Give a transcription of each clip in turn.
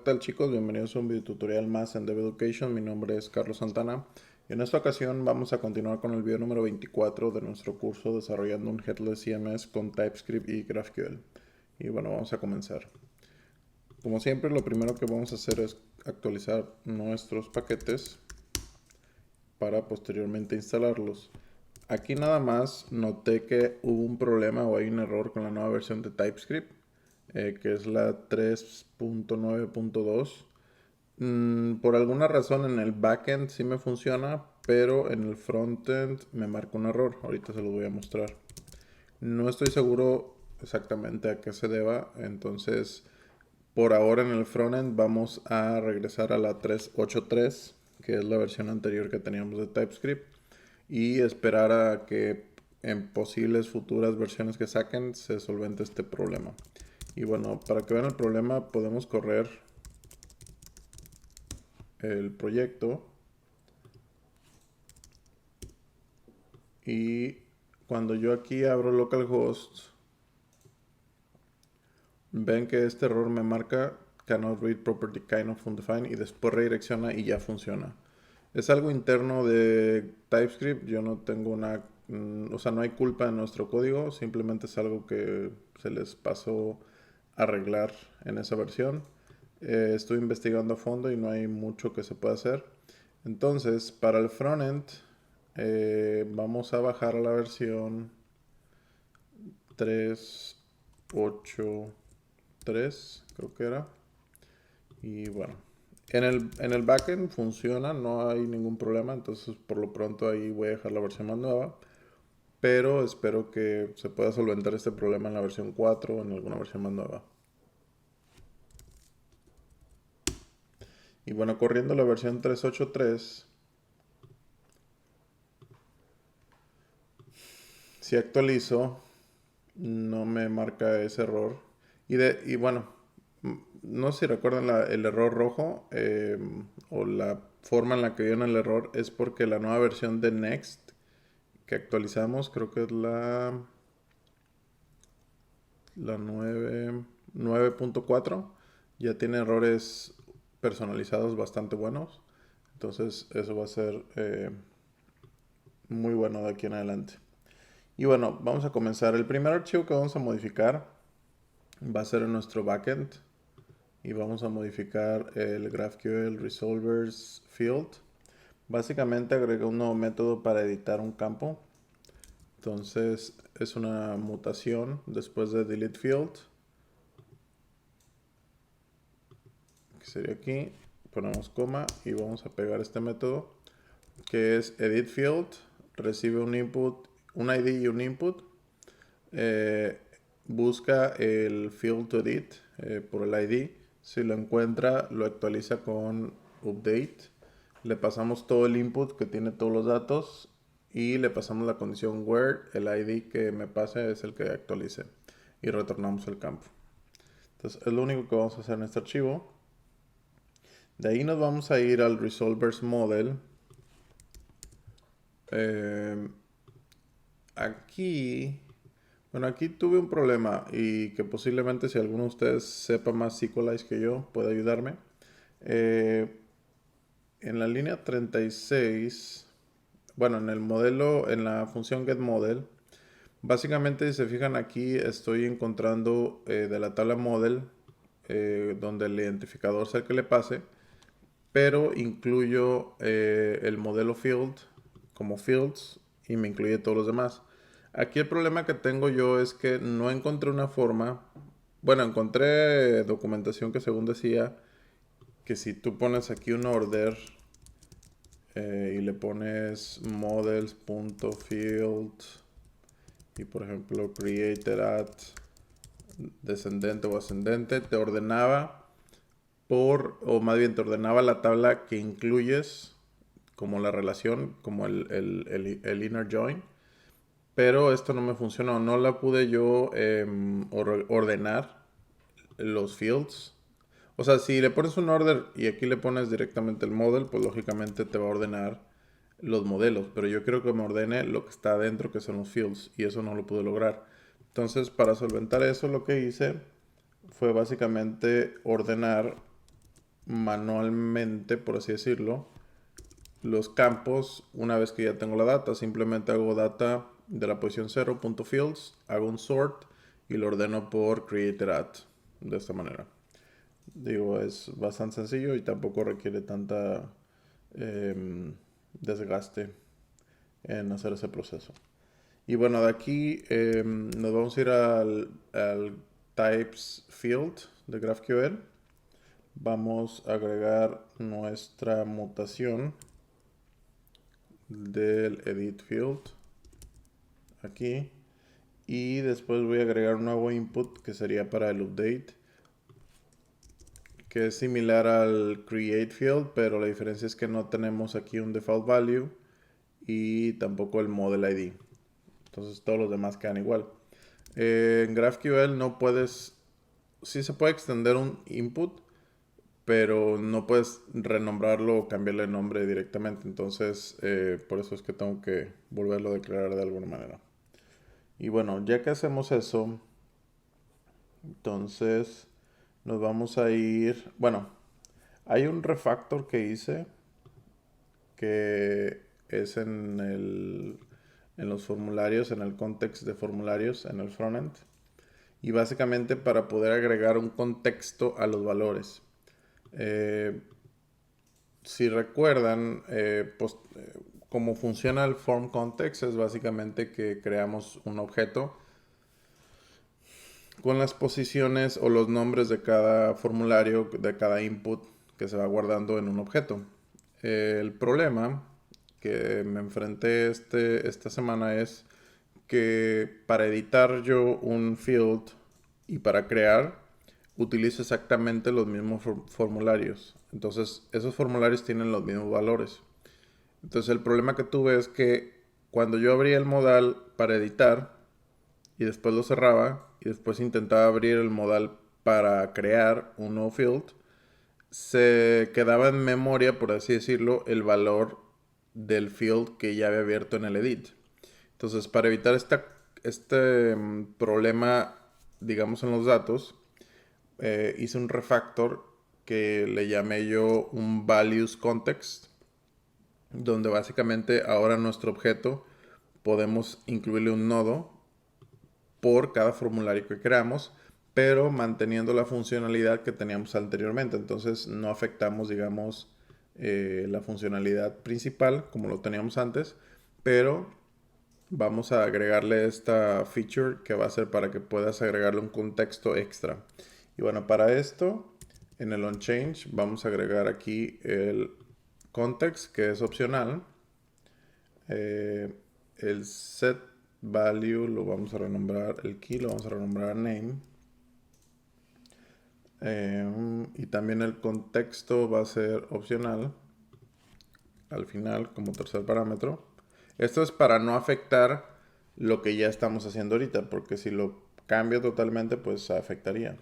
¿qué tal chicos? Bienvenidos a un video tutorial más en Dev Education. Mi nombre es Carlos Santana y en esta ocasión vamos a continuar con el video número 24 de nuestro curso desarrollando un Headless CMS con TypeScript y GraphQL. Y bueno, vamos a comenzar. Como siempre, lo primero que vamos a hacer es actualizar nuestros paquetes para posteriormente instalarlos. Aquí nada más noté que hubo un problema o hay un error con la nueva versión de TypeScript, que es la 3.9.2. Por alguna razón en el backend sí me funciona, pero en el frontend me marca un error. Ahorita se los voy a mostrar. No estoy seguro exactamente a qué se deba, entonces por ahora en el frontend vamos a regresar a la 3.8.3, que es la versión anterior que teníamos de TypeScript, y esperar a que en posibles futuras versiones que saquen se solvente este problema. Y bueno, para que vean el problema podemos correr el proyecto y cuando yo aquí abro localhost ven que este error me marca cannot read property kind of undefined y después redirecciona y ya funciona. Es algo interno de TypeScript, yo no tengo o sea, no hay culpa en nuestro código, simplemente es algo que se les pasó a arreglar en esa versión. Estoy investigando a fondo y no hay mucho que se pueda hacer. Entonces, para el frontend, vamos a bajar a la versión 3.8.3, creo que era. Y bueno, en el backend funciona, no hay ningún problema, entonces por lo pronto ahí voy a dejar la versión más nueva. Pero espero que se pueda solventar este problema en la versión 4 o en alguna versión más nueva. Y bueno, corriendo la versión 3.8.3, si actualizo, no me marca ese error. Y bueno, no sé si recuerdan el error rojo o la forma en la que viene el error es porque la nueva versión de Next que actualizamos, creo que es la 9.4, ya tiene errores personalizados bastante buenos. Entonces eso va a ser muy bueno de aquí en adelante. Y bueno, vamos a comenzar. El primer archivo que vamos a modificar va a ser en nuestro backend. Y vamos a modificar el GraphQL Resolvers Field. Básicamente agrega un nuevo método para editar un campo. Entonces es una mutación después de delete field, que sería aquí. Ponemos coma y vamos a pegar este método que es edit field. Recibe un input, un ID y un input. Busca el field to edit por el ID. Si lo encuentra, lo actualiza con update. Le pasamos todo el input que tiene todos los datos y le pasamos la condición where el ID que me pase es el que actualice y retornamos el campo. Entonces es lo único que vamos a hacer en este archivo. De ahí nos vamos a ir al resolvers model. Aquí, bueno, aquí tuve un problema y que posiblemente si alguno de ustedes sepa más SQLite que yo puede ayudarme. En la línea 36, bueno, en el modelo, en la función getModel, básicamente si se fijan aquí estoy encontrando de la tabla model donde el identificador sea el que le pase, pero incluyo el modelo field como fields y me incluye todos los demás. Aquí el problema que tengo yo es que no encontré una forma. Bueno, encontré documentación que según decía que si tú pones aquí un order y le pones models.field y por ejemplo created at descendente o ascendente, te ordenaba o más bien te ordenaba la tabla que incluyes como la relación, como el inner join. Pero esto no me funcionó, no la pude yo ordenar los fields. O sea, si le pones un order y aquí le pones directamente el model, pues lógicamente te va a ordenar los modelos. Pero yo quiero que me ordene lo que está adentro, que son los fields, y eso no lo pude lograr. Entonces, para solventar eso, lo que hice fue básicamente ordenar manualmente, por así decirlo, los campos una vez que ya tengo la data. Simplemente hago data de la posición 0.fields, hago un sort y lo ordeno por created at, de esta manera. Digo, es bastante sencillo y tampoco requiere tanta desgaste en hacer ese proceso. Y bueno, de aquí nos vamos a ir al types field de GraphQL. Vamos a agregar nuestra mutación del edit field aquí. Y después voy a agregar un nuevo input que sería para el update, que es similar al create field, pero la diferencia es que no tenemos aquí un default value y tampoco el model ID. Entonces todos los demás quedan igual. En GraphQL no puedes, sí se puede extender un input, pero no puedes renombrarlo o cambiarle el nombre directamente. Entonces por eso es que tengo que volverlo a declarar de alguna manera. Y bueno, ya que hacemos eso, entonces nos vamos a ir, bueno, hay un refactor que hice que es en los formularios, en el context de formularios, en el frontend. Y básicamente para poder agregar un contexto a los valores. Si recuerdan, cómo funciona el form context es básicamente que creamos un objeto con las posiciones o los nombres de cada formulario, de cada input que se va guardando en un objeto. El problema que me enfrenté esta semana es que para editar yo un field y para crear utilizo exactamente los mismos formularios. Entonces esos formularios tienen los mismos valores. Entonces el problema que tuve es que cuando yo abría el modal para editar y después lo cerraba y después intentaba abrir el modal para crear un nuevo field, se quedaba en memoria, por así decirlo, el valor del field que ya había abierto en el edit. Entonces, para evitar este problema, digamos, en los datos, hice un refactor que le llamé yo un values context, donde básicamente ahora nuestro objeto podemos incluirle un nodo por cada formulario que creamos, pero manteniendo la funcionalidad que teníamos anteriormente. Entonces no afectamos, digamos, la funcionalidad principal como lo teníamos antes, pero vamos a agregarle esta feature que va a ser para que puedas agregarle un contexto extra. Y bueno, para esto, en el onChange vamos a agregar aquí el context, que es opcional. El set value lo vamos a renombrar, el key lo vamos a renombrar name. Y también el contexto va a ser opcional al final como tercer parámetro. Esto es para no afectar lo que ya estamos haciendo ahorita, porque si lo cambio totalmente, pues afectaría.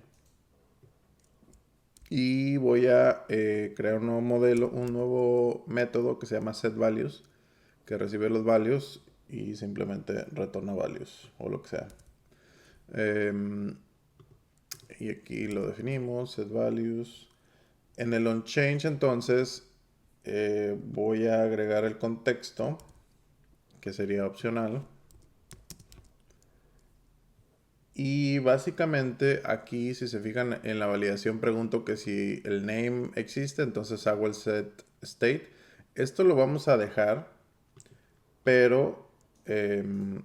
Y voy a crear un nuevo modelo, un nuevo método que se llama setValues, que recibe los values y simplemente retorna values o lo que sea. Y aquí lo definimos, setValues. En el onChange entonces voy a agregar el contexto, que sería opcional. Y básicamente aquí, si se fijan en la validación, pregunto que si el name existe, entonces hago el set state. Esto lo vamos a dejar, pero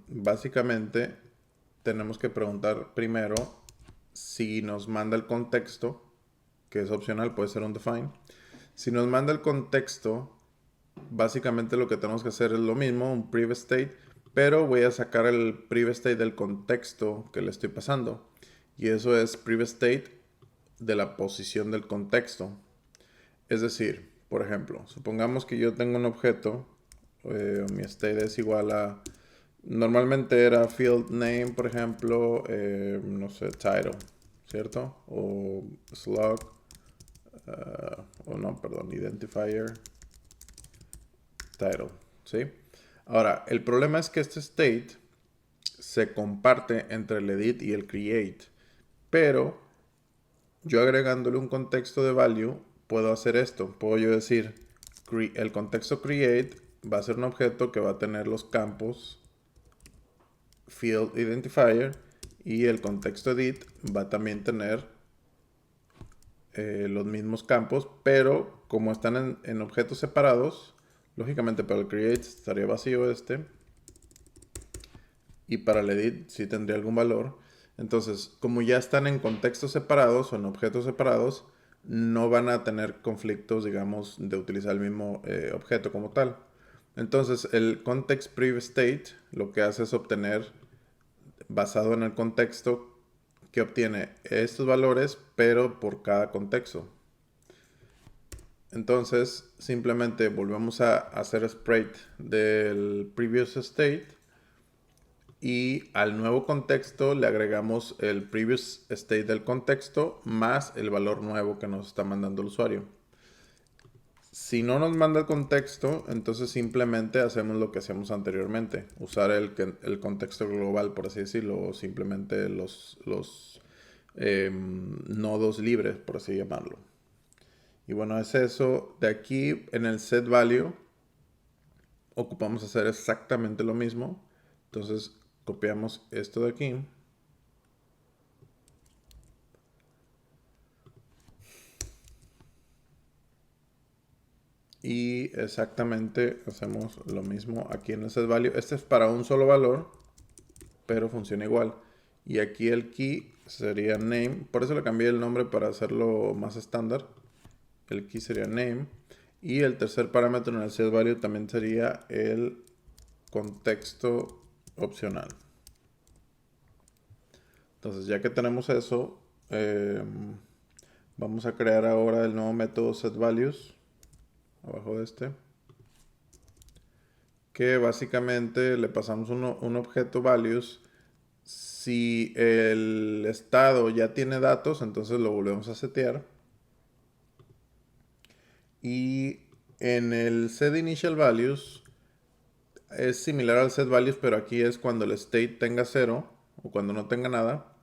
básicamente tenemos que preguntar primero si nos manda el contexto, que es opcional, puede ser un define. Si nos manda el contexto, básicamente lo que tenemos que hacer es lo mismo, un previous state, pero voy a sacar el previous state del contexto que le estoy pasando. Y eso es previous state de la posición del contexto. Es decir, por ejemplo, supongamos que yo tengo un objeto, mi state es igual a, normalmente era field name, por ejemplo, no sé, title, ¿cierto? O slug, o no, perdón, identifier, title, ¿sí? Ahora, el problema es que este state se comparte entre el edit y el create, pero yo agregándole un contexto de value puedo hacer esto. Puedo yo decir, el contexto create va a ser un objeto que va a tener los campos field identifier y el contexto edit va a también tener los mismos campos, pero como están en objetos separados, lógicamente para el create estaría vacío este y para el edit sí tendría algún valor. Entonces, como ya están en contextos separados o en objetos separados, no van a tener conflictos, digamos, de utilizar el mismo objeto como tal. Entonces, el context priv state lo que hace es obtener, basado en el contexto, que obtiene estos valores, pero por cada contexto. Entonces, simplemente volvemos a hacer sprite del previous state y al nuevo contexto le agregamos el previous state del contexto más el valor nuevo que nos está mandando el usuario. Si no nos manda el contexto, entonces simplemente hacemos lo que hacíamos anteriormente, usar el contexto global, por así decirlo, o simplemente los nodos libres, por así llamarlo. Y bueno, es eso. De aquí en el set value ocupamos hacer exactamente lo mismo. Entonces copiamos esto de aquí. Y exactamente hacemos lo mismo aquí en el set value. Este es para un solo valor, pero funciona igual. Y aquí el key sería name. Por eso le cambié el nombre para hacerlo más estándar. El key sería name. Y el tercer parámetro en el set value también sería el contexto opcional. Entonces, ya que tenemos eso, vamos a crear ahora el nuevo método setValues, abajo de este, que básicamente le pasamos un objeto values. Si el estado ya tiene datos, entonces lo volvemos a setear. Y en el setInitialValues es similar al setValues, pero aquí es cuando el state tenga 0 o cuando no tenga nada.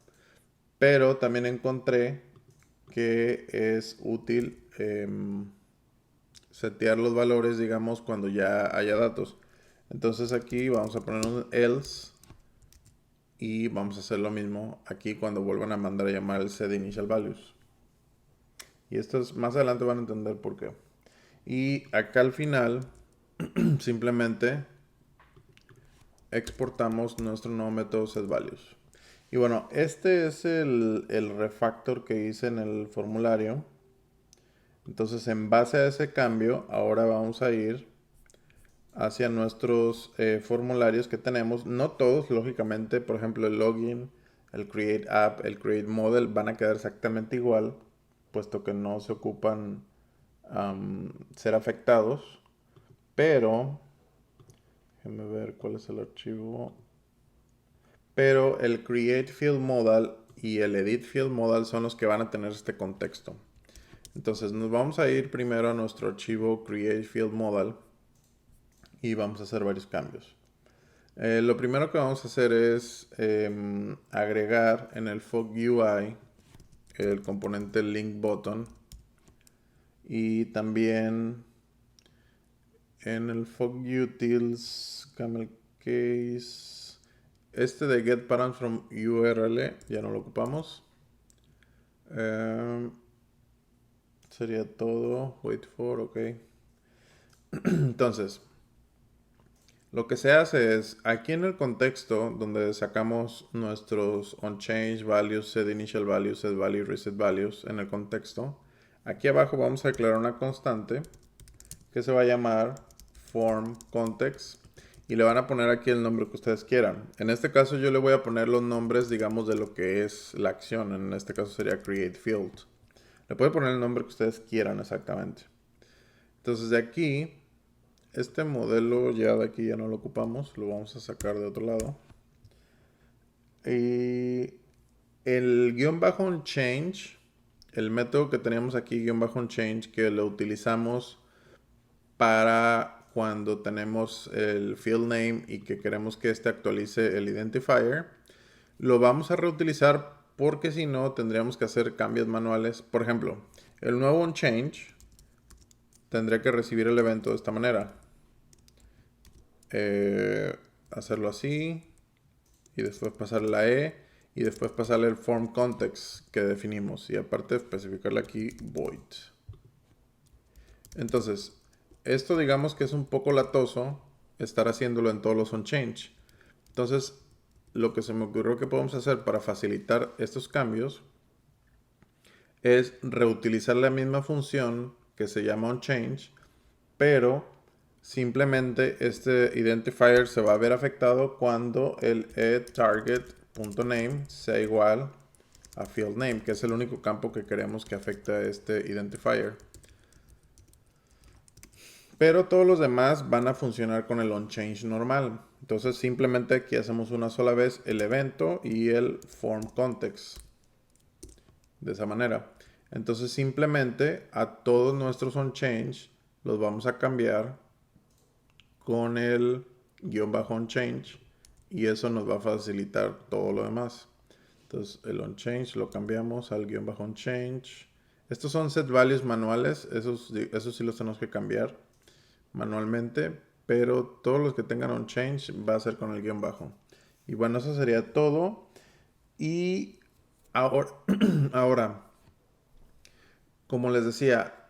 Pero también encontré que es útil setear los valores, digamos, cuando ya haya datos. Entonces aquí vamos a poner un else y vamos a hacer lo mismo aquí cuando vuelvan a mandar a llamar el setInitialValues. Y esto es, más adelante van a entender por qué. Y acá al final simplemente exportamos nuestro nuevo método setValues. Y bueno, este es el refactor que hice en el formulario. Entonces, en base a ese cambio, ahora vamos a ir hacia nuestros formularios que tenemos. No todos, lógicamente, por ejemplo, el login, el create app, el create model van a quedar exactamente igual, puesto que no se ocupan ser afectados. Pero, déjenme ver cuál es el archivo. Pero el create field modal y el edit field modal son los que van a tener este contexto. Entonces nos vamos a ir primero a nuestro archivo create field modal y vamos a hacer varios cambios. Lo primero que vamos a hacer es agregar en el Fog UI el componente link button y también en el Fog Utils camel case este de get params from URL ya no lo ocupamos. Sería todo. Wait for, ok. Entonces, lo que se hace es, aquí en el contexto donde sacamos nuestros onChange values, setInitial values, setValue, resetValues en el contexto, aquí abajo vamos a declarar una constante que se va a llamar formContext y le van a poner aquí el nombre que ustedes quieran. En este caso yo le voy a poner los nombres, digamos, de lo que es la acción. En este caso sería createField. Le pueden poner el nombre que ustedes quieran exactamente. Entonces de aquí, este modelo ya de aquí ya no lo ocupamos, lo vamos a sacar de otro lado. Y el guión bajo onChange, el método que teníamos aquí, guión bajo onChange, que lo utilizamos para cuando tenemos el field name y que queremos que este actualice el identifier, lo vamos a reutilizar porque si no tendríamos que hacer cambios manuales. Por ejemplo, El nuevo onChange tendría que recibir el evento de esta manera. Hacerlo así. Y después pasarle la E. Y después pasarle el form context que definimos. Y aparte especificarle aquí void. Entonces, esto digamos que es un poco latoso estar haciéndolo en todos los onChange. Entonces, lo que se me ocurrió que podemos hacer para facilitar estos cambios es reutilizar la misma función que se llama onChange, pero simplemente este identifier se va a ver afectado cuando el edTarget.name sea igual a fieldName, que es el único campo que queremos que afecte a este identifier. Pero todos los demás van a funcionar con el onChange normal. Entonces simplemente aquí hacemos una sola vez el evento y el form context. De esa manera. Entonces simplemente a todos nuestros onChange los vamos a cambiar con el guión bajo onChange y eso nos va a facilitar todo lo demás. Entonces el onChange lo cambiamos al guión bajo onChange. Estos son set values manuales, esos sí los tenemos que cambiar manualmente, pero todos los que tengan onChange va a ser con el guión bajo. Y bueno, eso sería todo. Y ahora, ahora, como les decía,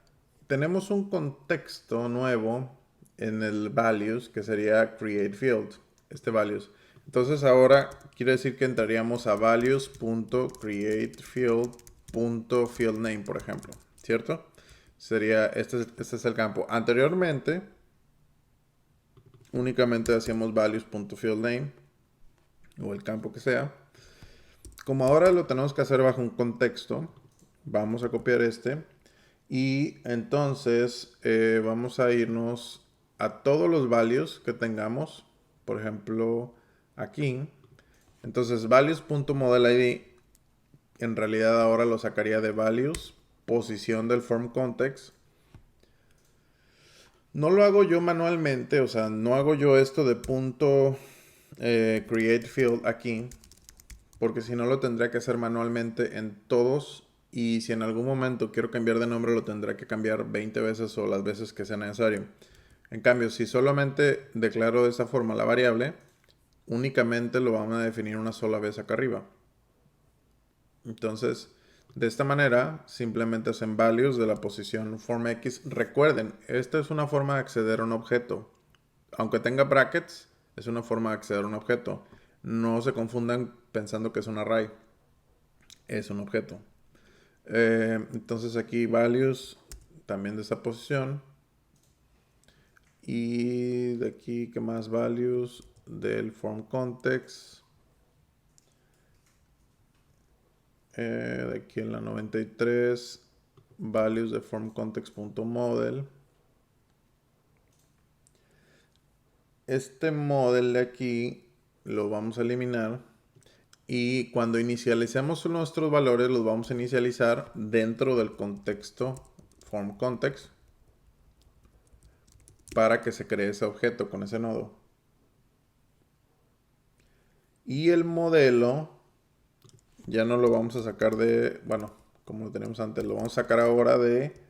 tenemos un contexto nuevo en el values que sería create field, este values. Entonces ahora quiere decir que entraríamos a values.createfield.fieldName, por ejemplo, ¿cierto? Sería, este es el campo. Anteriormente, únicamente hacíamos values.fieldName o el campo que sea. Como ahora lo tenemos que hacer bajo un contexto, vamos a copiar este y entonces vamos a irnos a todos los values que tengamos, por ejemplo aquí. Entonces values.modelID en realidad ahora lo sacaría de values, posición del form context. No lo hago yo manualmente, o sea, no hago yo esto de punto create field aquí, porque si no lo tendría que hacer manualmente en todos y si en algún momento quiero cambiar de nombre lo tendré que cambiar 20 veces o las veces que sea necesario. En cambio, si solamente declaro de esa forma la variable, únicamente lo vamos a definir una sola vez acá arriba. Entonces, de esta manera, simplemente hacen values de la posición formX. Recuerden, esta es una forma de acceder a un objeto. Aunque tenga brackets, es una forma de acceder a un objeto. No se confundan pensando que es un array. Es un objeto. Entonces aquí values también de esa posición. Y de aquí, ¿qué más? Values del form context. De aquí en la 93, values de form context.model. Este model de aquí lo vamos a eliminar. Y cuando inicialicemos nuestros valores, los vamos a inicializar dentro del contexto form context para que se cree ese objeto con ese nodo. Y el modelo ya no lo vamos a sacar de, bueno, como lo teníamos antes, lo vamos a sacar ahora de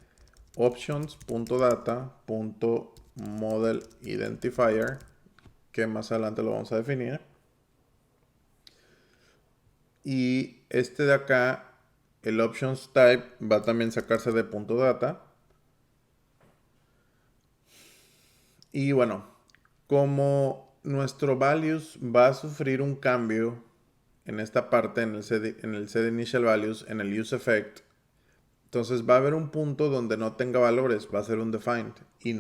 options.data.modelIdentifier, que más adelante lo vamos a definir. Y este de acá, el options type, va a también sacarse de .data. Y bueno, como nuestro values va a sufrir un cambio en esta parte, en el setInitialValues, en el useEffect, entonces va a haber un punto donde no tenga valores, va a ser un defined. Y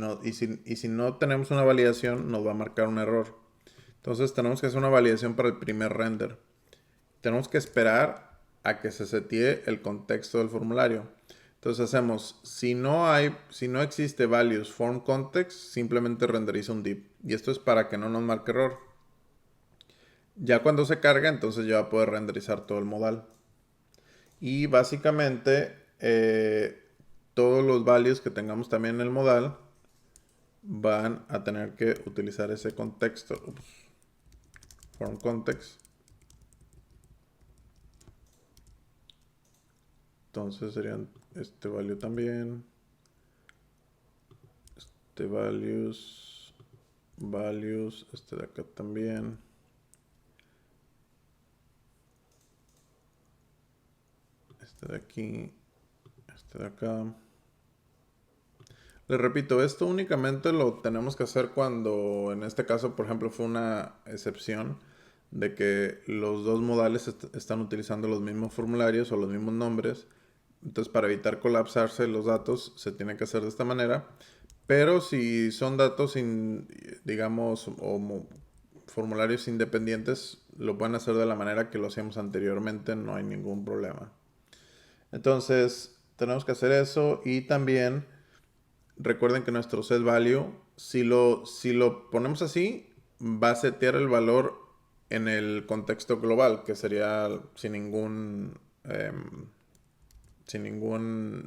si no tenemos una validación, nos va a marcar un error. Entonces tenemos que hacer una validación para el primer render. Tenemos que esperar a que se setee el contexto del formulario. Entonces hacemos, si no existe values form context, simplemente renderiza un div. Y esto es para que no nos marque error. Ya cuando se carga, entonces ya va a poder renderizar todo el modal. Y básicamente todos los values que tengamos también en el modal van a tener que utilizar ese contexto. Form context. Entonces serían este value también. Este values, este de acá también. Este de aquí, este de acá. Les repito, esto únicamente lo tenemos que hacer cuando, en este caso, por ejemplo, fue una excepción de que los dos modales están utilizando los mismos formularios o los mismos nombres. Entonces, para evitar colapsarse los datos, se tiene que hacer de esta manera. Pero si son datos, digamos, o formularios independientes, lo pueden hacer de la manera que lo hacíamos anteriormente, no hay ningún problema. Entonces, tenemos que hacer eso y también recuerden que nuestro set value, si lo ponemos así, va a setear el valor en el contexto global, que sería sin ningún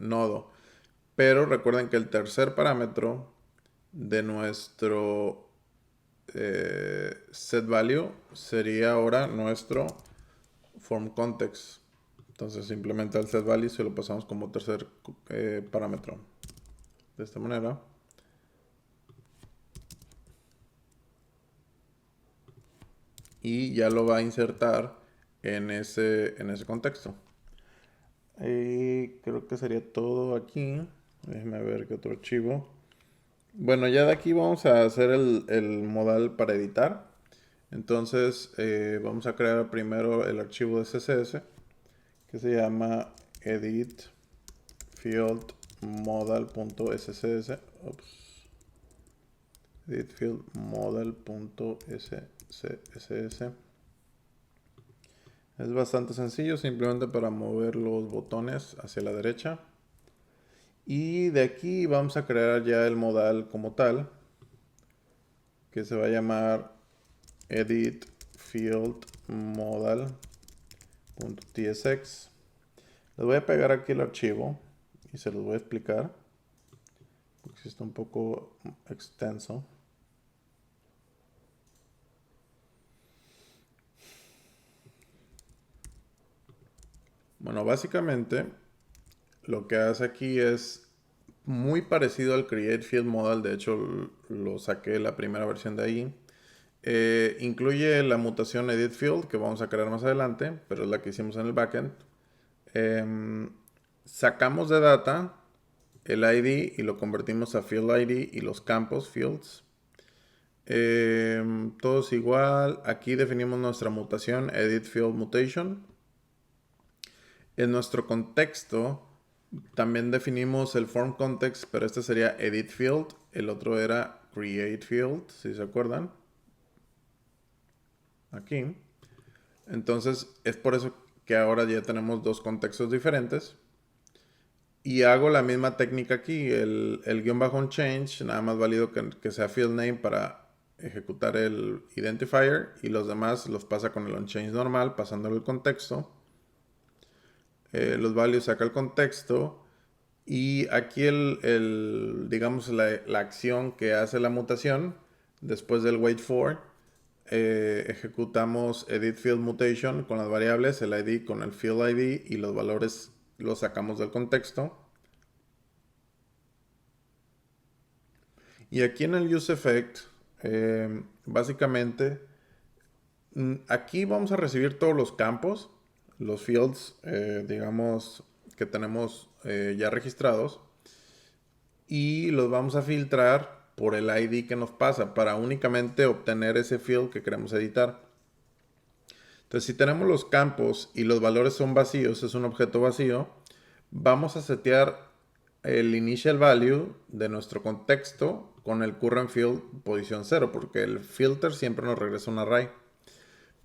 nodo. Pero recuerden que el tercer parámetro de nuestro set value sería ahora nuestro form context. Entonces simplemente al set value se lo pasamos como tercer parámetro. De esta manera. Y ya lo va a insertar en ese contexto. Y creo que sería todo aquí. Déjenme ver qué otro archivo. Bueno, ya de aquí vamos a hacer el modal para editar. Entonces vamos a crear primero el archivo de CSS que se llama edit field modal.sss. Edit field modal.sss. Es bastante sencillo, simplemente para mover los botones hacia la derecha. Y de aquí vamos a crear ya el modal como tal, que se va a llamar edit field modal.tsx. Les voy a pegar aquí el archivo y se los voy a explicar, porque si está un poco extenso. Bueno, básicamente lo que hace aquí es muy parecido al Create Field Modal. De hecho, lo saqué la primera versión de ahí. Incluye la mutación Edit Field que vamos a crear más adelante, pero es la que hicimos en el backend. Sacamos de data el ID y lo convertimos a Field ID y los campos Fields. Todos igual. Aquí definimos nuestra mutación Edit Field Mutation. En nuestro contexto también definimos el form context, pero este sería edit field, el otro era create field, si se acuerdan. Aquí. Entonces es por eso que ahora ya tenemos dos contextos diferentes. Y hago la misma técnica aquí, el guión bajo on change, nada más válido que sea field name para ejecutar el identifier y los demás los pasa con el on change normal, pasándole el contexto. Los values saca el contexto y aquí digamos la acción que hace la mutación después del wait for, ejecutamos edit field mutation con las variables, el ID con el field ID y los valores los sacamos del contexto. Y aquí en el useEffect básicamente aquí vamos a recibir todos los campos, los fields, digamos, que tenemos ya registrados. Y los vamos a filtrar por el ID que nos pasa para únicamente obtener ese field que queremos editar. Entonces, si tenemos los campos y los valores son vacíos, es un objeto vacío, vamos a setear el initial value de nuestro contexto con el current field posición 0, porque el filter siempre nos regresa un array.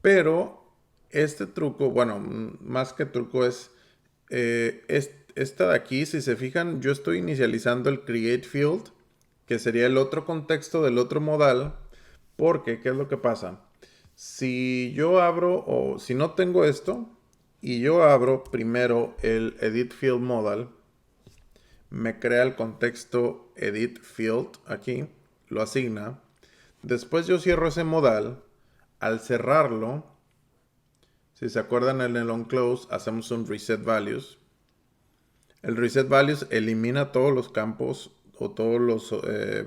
Pero este truco, bueno, más que truco es esta de aquí, si se fijan, yo estoy inicializando el create field, que sería el otro contexto del otro modal, porque ¿qué es lo que pasa? Si yo abro, o si no tengo esto, y yo abro primero el edit field modal, me crea el contexto edit field aquí, lo asigna. Después yo cierro ese modal. Al cerrarlo, si se acuerdan en el onClose, hacemos un reset values. El reset values elimina todos los campos o todos los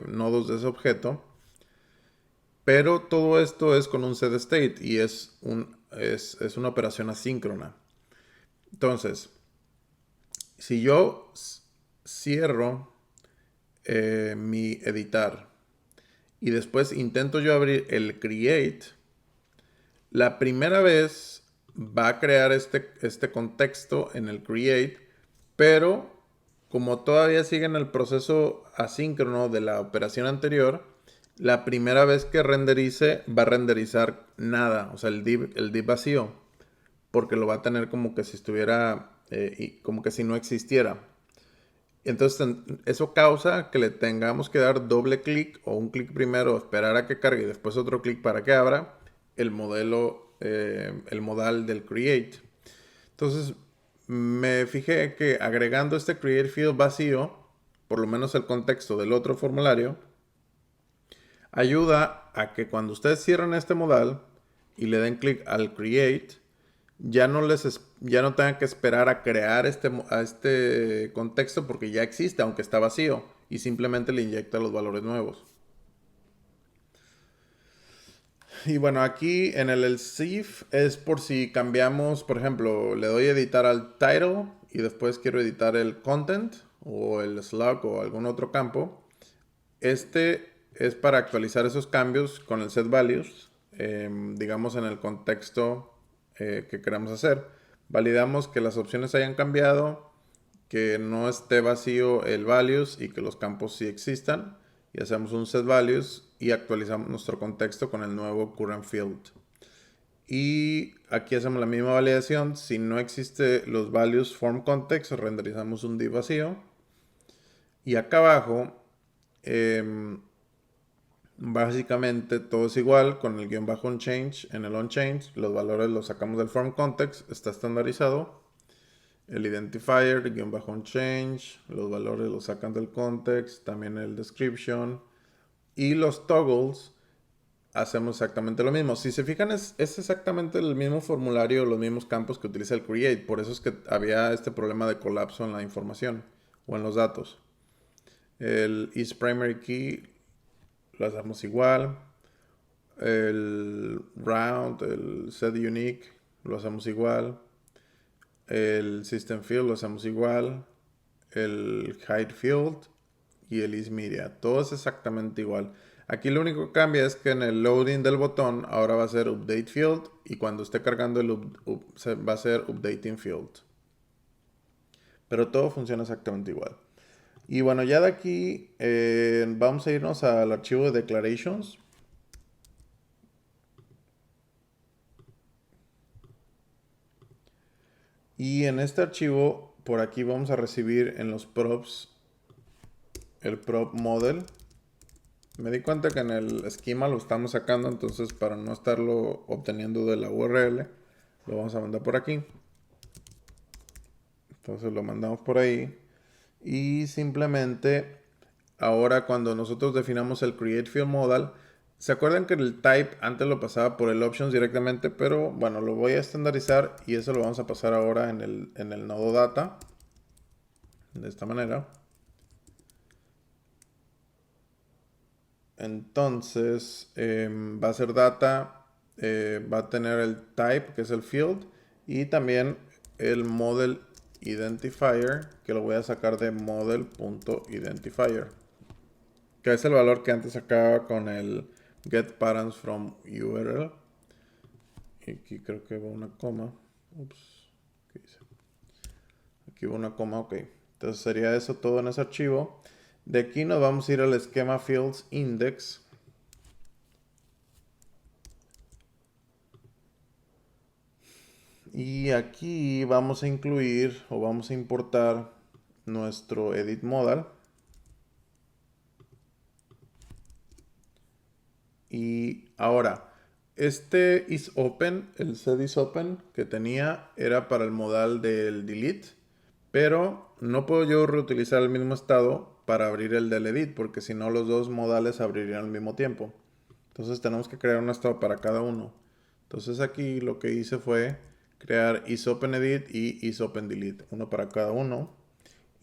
nodos de ese objeto. Pero todo esto es con un set state y es una operación asíncrona. Entonces, si yo cierro mi editar y después intento yo abrir el create, la primera vez va a crear este contexto en el create, pero como todavía sigue en el proceso asíncrono de la operación anterior, la primera vez que renderice va a renderizar nada, o sea, el div vacío, porque lo va a tener como que si estuviera, como que si no existiera. Entonces eso causa que le tengamos que dar doble clic o un clic primero, esperar a que cargue y después otro clic para que abra el modelo, el modal del create. Entonces me fijé que agregando este create field vacío, por lo menos el contexto del otro formulario, ayuda a que cuando ustedes cierren este modal y le den clic al create, ya no tengan que esperar a crear este contexto porque ya existe, aunque está vacío, y simplemente le inyecta los valores nuevos. Y bueno, aquí en el else es por si cambiamos, por ejemplo, le doy editar al title y después quiero editar el content o el slug o algún otro campo. Este es para actualizar esos cambios con el set values, digamos en el contexto que queramos hacer. Validamos que las opciones hayan cambiado, que no esté vacío el values y que los campos sí existan. Y hacemos un set values y actualizamos nuestro contexto con el nuevo current field. Y aquí hacemos la misma validación. Si no existe los values form context, renderizamos un div vacío. Y acá abajo, básicamente todo es igual con el guión bajo onChange. En el onChange los valores los sacamos del form context, está estandarizado. El identifier, guión bajo onChange, los valores los sacan del context, también el description. Y los toggles hacemos exactamente lo mismo. Si se fijan, es exactamente el mismo formulario, los mismos campos que utiliza el create. Por eso es que había este problema de colapso en la información o en los datos. El isPrimaryKey lo hacemos igual. El round, el setUnique lo hacemos igual. El systemField lo hacemos igual. El hideField y el isMedia. Todo es exactamente igual. Aquí lo único que cambia es que en el loading del botón ahora va a ser updateField y cuando esté cargando va a ser updatingField. Pero todo funciona exactamente igual. Y bueno, ya de aquí vamos a irnos al archivo de declarations. Y en este archivo, por aquí vamos a recibir en los props el prop model. Me di cuenta que en el esquema lo estamos sacando, entonces para no estarlo obteniendo de la URL, lo vamos a mandar por aquí. Entonces lo mandamos por ahí. Y simplemente ahora cuando nosotros definamos el create field modal, ¿se acuerdan que el type antes lo pasaba por el options directamente? Pero bueno, lo voy a estandarizar y eso lo vamos a pasar ahora en el nodo data. De esta manera. Entonces va a ser data, va a tener el type que es el field y también el model identifier que lo voy a sacar de model.identifier, que es el valor que antes sacaba con el get params from URL. Y aquí creo que va una coma. Ups, ¿qué dice? Aquí va una coma, ok. Entonces sería eso todo en ese archivo. De aquí nos vamos a ir al esquema fields index. Y aquí vamos a incluir o vamos a importar nuestro edit modal. Y ahora, este isOpen, el set isOpen que tenía era para el modal del delete, pero no puedo yo reutilizar el mismo estado para abrir el del edit, porque si no los dos modales abrirían al mismo tiempo. Entonces tenemos que crear un estado para cada uno. Entonces aquí lo que hice fue crear isOpenEdit y isOpenDelete, uno para cada uno.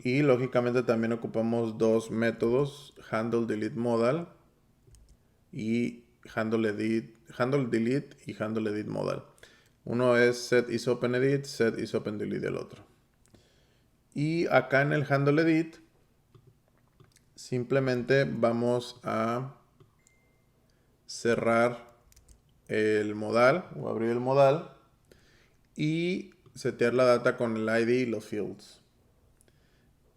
Y lógicamente también ocupamos dos métodos, handle delete modal y handle delete y handle edit modal. Uno es set is open edit, set is open delete el otro. Y acá en el handle edit simplemente vamos a cerrar el modal o abrir el modal y setear la data con el ID y los fields.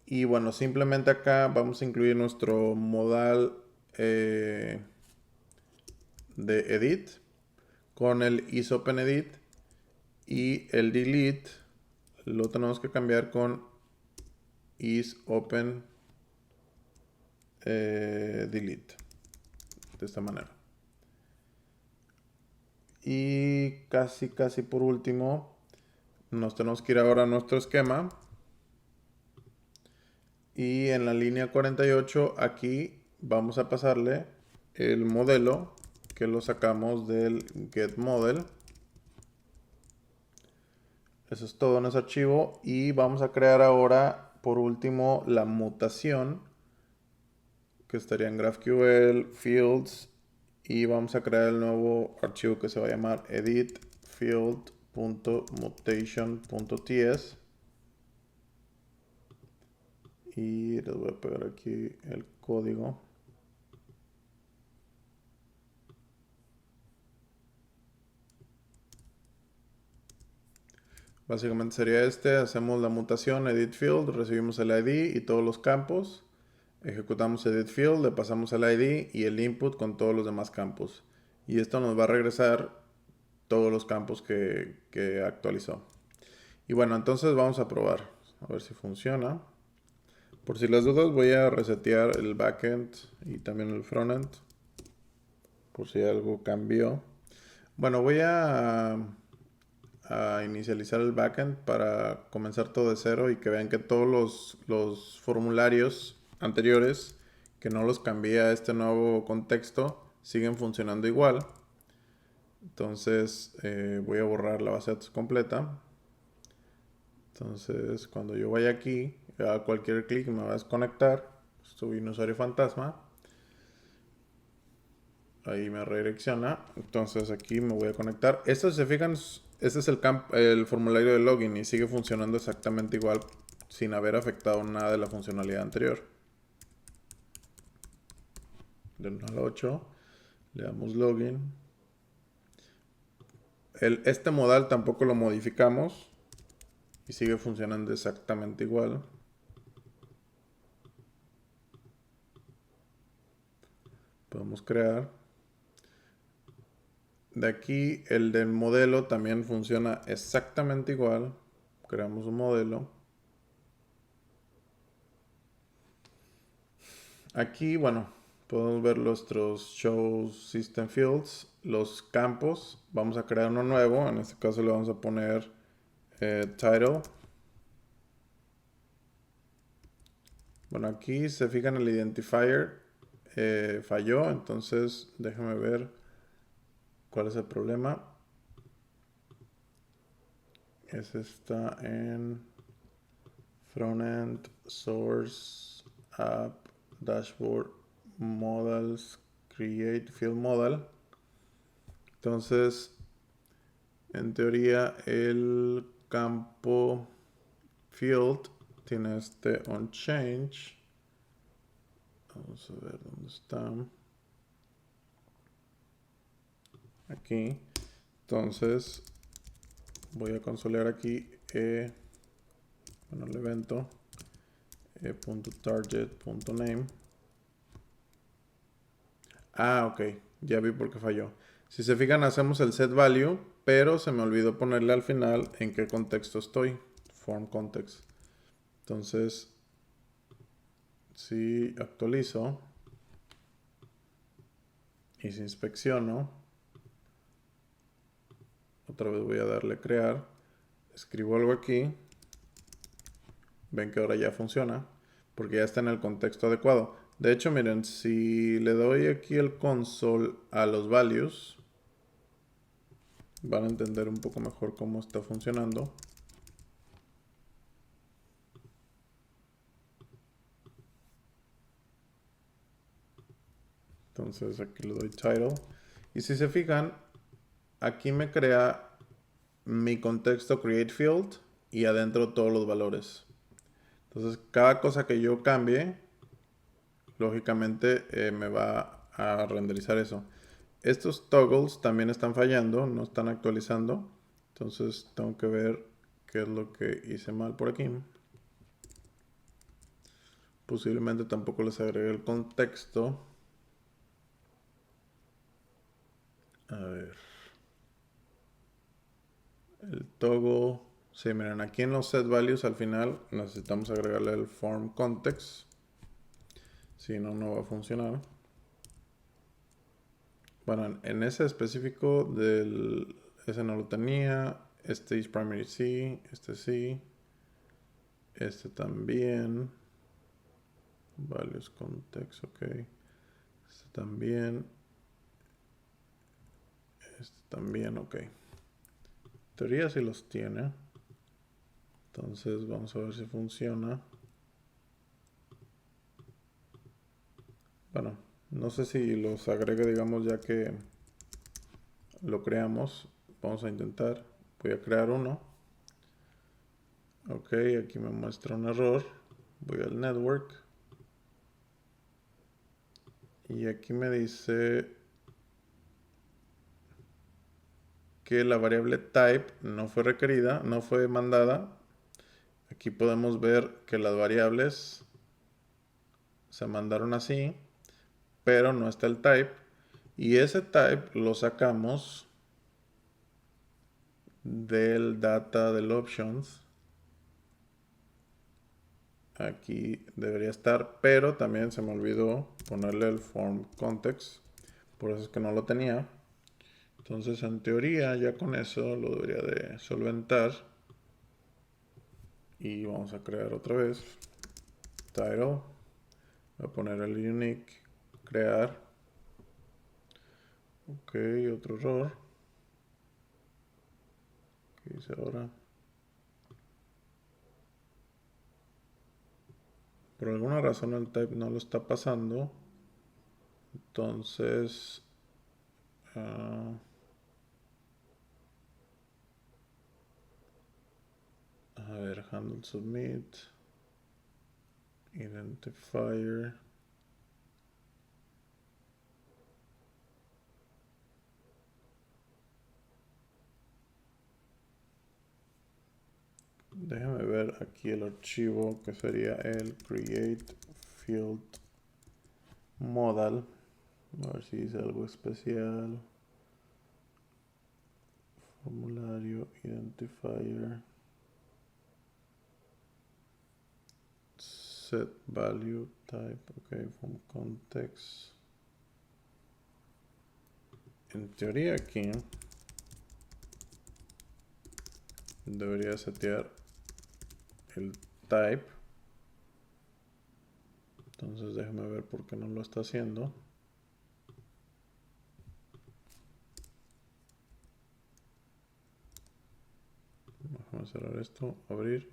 Y bueno, simplemente acá vamos a incluir nuestro modal de edit con el isOpenEdit y el delete lo tenemos que cambiar con isOpenDelete de esta manera. Y casi por último nos tenemos que ir ahora a nuestro esquema y en la línea 48 aquí vamos a pasarle el modelo que lo sacamos del getModel. Eso es todo en ese archivo y vamos a crear ahora por último la mutación que estaría en GraphQL, Fields y vamos a crear el nuevo archivo que se va a llamar editfield.mutation.ts y les voy a pegar aquí el código. Básicamente sería este, hacemos la mutación edit field, recibimos el ID y todos los campos, ejecutamos edit field, le pasamos el ID y el input con todos los demás campos. Y esto nos va a regresar todos los campos que actualizó. Y bueno, entonces vamos a probar, a ver si funciona. Por si las dudas voy a resetear el backend y también el frontend, por si algo cambió. Bueno, voy a inicializar el backend para comenzar todo de cero y que vean que todos los formularios anteriores, que no los cambié a este nuevo contexto, siguen funcionando igual. Entonces voy a borrar la base de datos completa. Entonces cuando yo vaya aquí, a cualquier clic me va a desconectar. Subí un usuario fantasma. Ahí me redirecciona. Entonces aquí me voy a conectar. Esto, si se fijan, este es el formulario de login y sigue funcionando exactamente igual sin haber afectado nada de la funcionalidad anterior. Del 1 al 8. Le damos login. Este modal tampoco lo modificamos y sigue funcionando exactamente igual. Podemos crear. De aquí el del modelo también funciona exactamente igual. Creamos un modelo. Aquí, bueno, podemos ver nuestros show system fields, los campos. Vamos a crear uno nuevo. En este caso le vamos a poner title. Bueno, aquí se fijan el identifier falló. Entonces déjame ver cuál es el problema. Ese está en frontend source app dashboard models create field model. Entonces en teoría el campo field tiene este onChange. Vamos a ver dónde está. Aquí. Entonces voy a consolear aquí bueno, el evento .target.name. Ah, ok. Ya vi por qué falló. Si se fijan, hacemos el set value, pero se me olvidó ponerle al final en qué contexto estoy. Form context. Entonces, si actualizo y si inspecciono, otra vez voy a darle crear. Escribo algo aquí. Ven que ahora ya funciona, porque ya está en el contexto adecuado. De hecho, miren, si le doy aquí el console a los values, van a entender un poco mejor cómo está funcionando. Entonces aquí le doy title. Y si se fijan, aquí me crea mi contexto create field y adentro todos los valores. Entonces cada cosa que yo cambie, lógicamente me va a renderizar eso. Estos toggles también están fallando, no están actualizando. Entonces tengo que ver qué es lo que hice mal por aquí. Posiblemente tampoco les agregué el contexto. A ver. El toggle. Sí, miren, aquí en los set values al final necesitamos agregarle el form context. Si no, no va a funcionar. Bueno, en ese específico ese no lo tenía. Este is primary sí, este sí. Este también. Values context, ok. Este también. Este también, ok. En teoría sí los tiene. Entonces vamos a ver si funciona. Bueno, no sé si los agregue, digamos, ya que lo creamos. Vamos a intentar. Voy a crear uno. Ok, aquí me muestra un error. Voy al network. Y aquí me dice que la variable type no fue requerida, no fue mandada. Aquí podemos ver que las variables se mandaron así, pero no está el type. Y ese type lo sacamos del data del options. Aquí debería estar, pero también se me olvidó ponerle el form context. Por eso es que no lo tenía. Entonces, en teoría, ya con eso lo debería de solventar. Y vamos a crear otra vez. Title. Voy a poner el unique. Crear. Ok, otro error. ¿Qué dice ahora? Por alguna razón el type no lo está pasando. Entonces... a ver, handle submit. Identifier. Déjame ver aquí el archivo que sería el create field modal. A ver si dice algo especial. Formulario identifier. Set value type. Ok, from context. En teoría aquí debería setear el type. Entonces déjame ver por qué no lo está haciendo. Vamos a cerrar esto, abrir.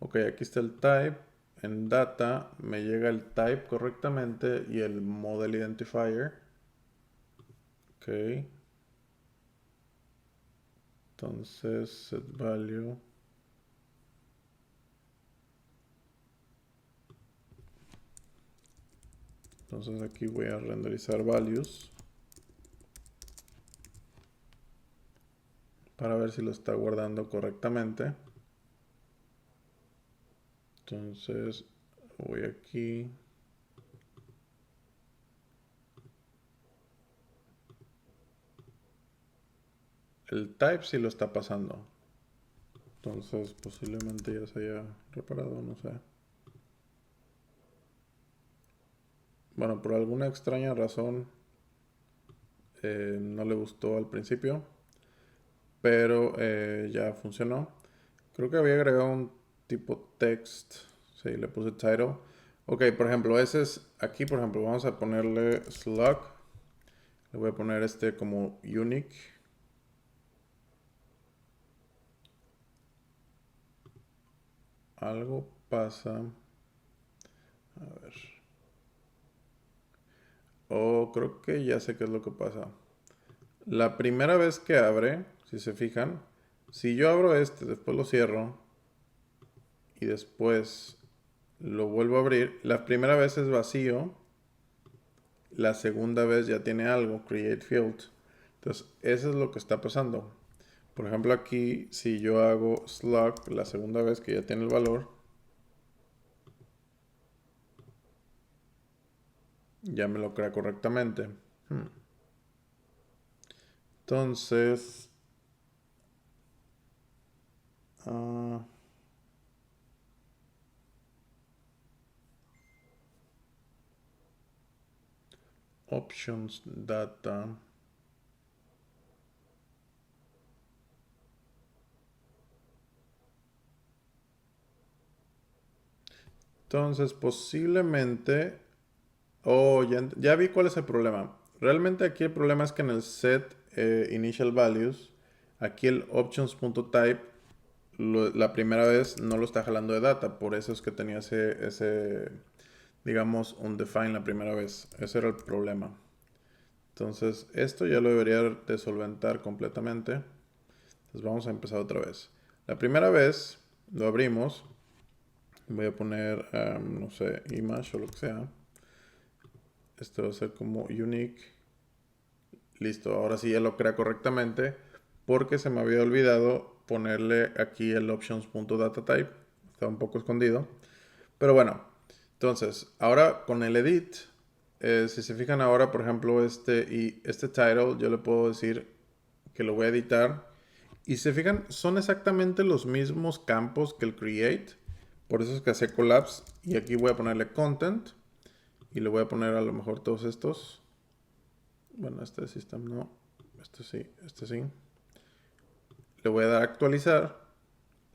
Ok, aquí está el type. En data me llega el type correctamente y el model identifier. Ok. Entonces set value. Entonces aquí voy a renderizar values para ver si lo está guardando correctamente. Entonces voy aquí. El type sí lo está pasando. Entonces posiblemente ya se haya reparado, no sé. Bueno, por alguna extraña razón no le gustó al principio, pero ya funcionó. Creo que había agregado un tipo text. Sí, le puse title. Ok, por ejemplo, ese es aquí, por ejemplo, vamos a ponerle slug. Le voy a poner este como unique. Algo pasa. A ver. Oh, creo que ya sé qué es lo que pasa. La primera vez que abre, si se fijan, si yo abro este, después lo cierro y después lo vuelvo a abrir, la primera vez es vacío, la segunda vez ya tiene algo, create field. Entonces, eso es lo que está pasando. Por ejemplo, aquí, si yo hago slug la segunda vez que ya tiene el valor, ya me lo crea correctamente. Hmm. Entonces, ah, options data. Entonces, posiblemente... Oh, ya vi cuál es el problema. Realmente aquí el problema es que en el set initial values, aquí el options.type la primera vez no lo está jalando de data. Por eso es que tenía ese digamos, undefined la primera vez. Ese era el problema. Entonces, esto ya lo debería de solventar completamente. Entonces, vamos a empezar otra vez. La primera vez lo abrimos. Voy a poner, no sé, image o lo que sea. Esto va a ser como unique. Listo, ahora sí ya lo crea correctamente porque se me había olvidado ponerle aquí el options.datatype. Está un poco escondido. Pero bueno, entonces, ahora con el edit, si se fijan ahora, por ejemplo, este title, yo le puedo decir que lo voy a editar. Y si se fijan, son exactamente los mismos campos que el create. Por eso es que hace collapse. Y aquí voy a ponerle content. Y le voy a poner a lo mejor todos estos. Bueno, este system no. Este sí, este sí. Le voy a dar a actualizar.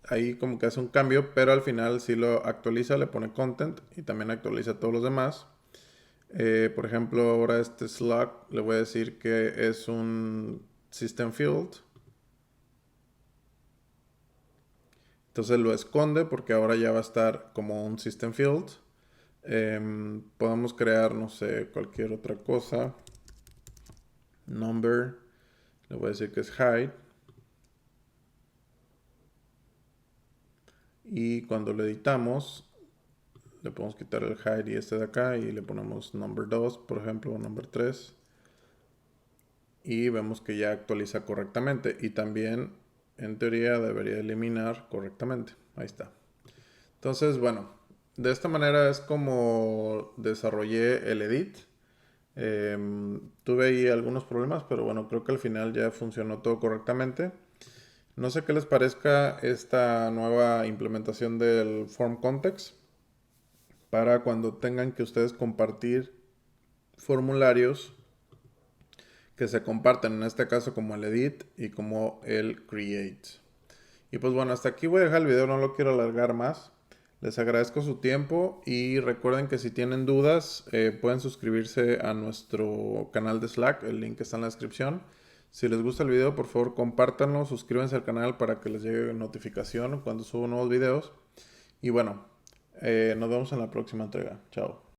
Ahí como que hace un cambio, pero al final si lo actualiza, le pone content y también actualiza todos los demás. Por ejemplo, ahora este slug le voy a decir que es un system field. Entonces lo esconde porque ahora ya va a estar como un system field. Podemos crear, no sé, cualquier otra cosa. Number. Le voy a decir que es hide. Y cuando lo editamos, le podemos quitar el hide y este de acá y le ponemos number 2, por ejemplo, o number 3. Y vemos que ya actualiza correctamente. Y también, en teoría, debería eliminar correctamente. Ahí está. Entonces, bueno, de esta manera es como desarrollé el edit. Tuve ahí algunos problemas, pero bueno, creo que al final ya funcionó todo correctamente. No sé qué les parezca esta nueva implementación del Form Context para cuando tengan que ustedes compartir formularios que se comparten, en este caso como el edit y como el create. Y pues bueno, hasta aquí voy a dejar el video, no lo quiero alargar más. Les agradezco su tiempo y recuerden que si tienen dudas pueden suscribirse a nuestro canal de Slack, el link está en la descripción. Si les gusta el video, por favor compártanlo, suscríbanse al canal para que les llegue notificación cuando subo nuevos videos. Y bueno, nos vemos en la próxima entrega. Chao.